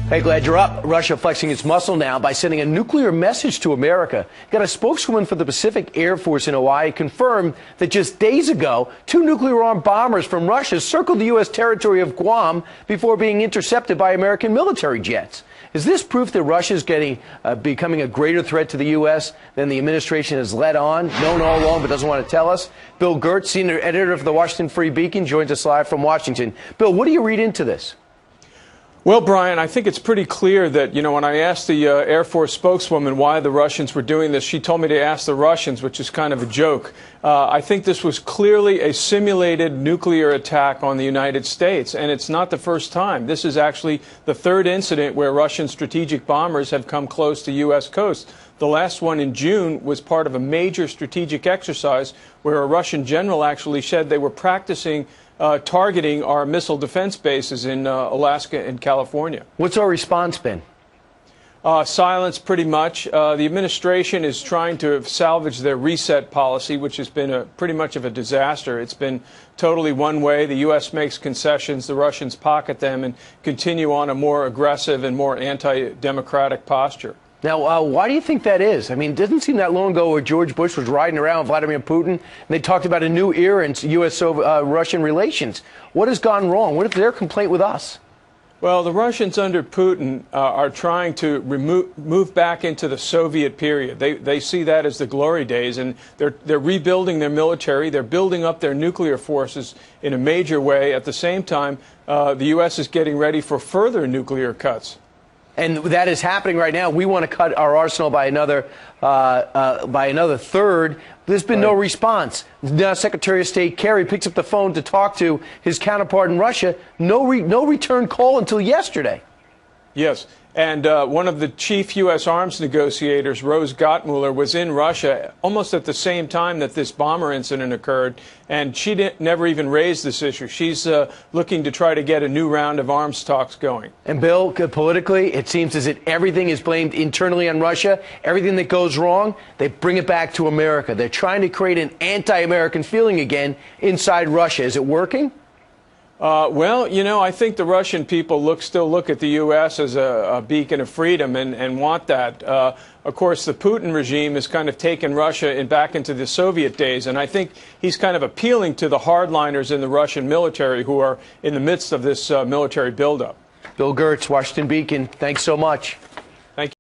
Hey, glad you're up. Russia flexing its muscle now by sending a nuclear message to America. Got a spokeswoman for the Pacific Air Force in Hawaii confirmed that just days ago, 2 nuclear-armed bombers from Russia circled the U.S. territory of Guam before being intercepted by American military jets. Is this proof that Russia is becoming a greater threat to the U.S. than the administration has led on, known all along but doesn't want to tell us? Bill Gertz, senior editor of the Washington Free Beacon, joins us live from Washington. Bill, what do you read into this? Well, Brian, I think it's pretty clear that, when I asked the Air Force spokeswoman why the Russians were doing this, she told me to ask the Russians, which is kind of a joke. I think this was clearly a simulated nuclear attack on the United States, and it's not the first time. This is actually the third incident where Russian strategic bombers have come close to U.S. coast. The last one in June was part of a major strategic exercise where a Russian general actually said they were practicing targeting our missile defense bases in Alaska and California. What's our response been? Silence, pretty much. The administration is trying to salvage their reset policy, which has been pretty much of a disaster. It's been totally one way. The U.S. makes concessions, the Russians pocket them, and continue on a more aggressive and more anti-democratic posture. Now, why do you think that is? I mean, it doesn't seem that long ago where George Bush was riding around with Vladimir Putin, and they talked about a new era in U.S.-Russian relations. What has gone wrong? What is their complaint with us? Well, the Russians under Putin are trying to move back into the Soviet period. They see that as the glory days, and they're rebuilding their military. They're building up their nuclear forces in a major way. At the same time, the U.S. is getting ready for further nuclear cuts. And that is happening right now. We want to cut our arsenal by another third. There's been no response. Now Secretary of State Kerry picks up the phone to talk to his counterpart in Russia. No return call until yesterday. Yes. And one of the chief U.S. arms negotiators, Rose Gottmuller, was in Russia almost at the same time that this bomber incident occurred, and she never even raised this issue. She's looking to try to get a new round of arms talks going. And, Bill, politically, it seems as if everything is blamed internally on Russia. Everything that goes wrong, they bring it back to America. They're trying to create an anti-American feeling again inside Russia. Is it working? Well, I think the Russian people still look at the U.S. as a beacon of freedom and want that. Of course, the Putin regime has kind of taken Russia back into the Soviet days, and I think he's kind of appealing to the hardliners in the Russian military who are in the midst of this military buildup. Bill Gertz, Washington Beacon, thanks so much.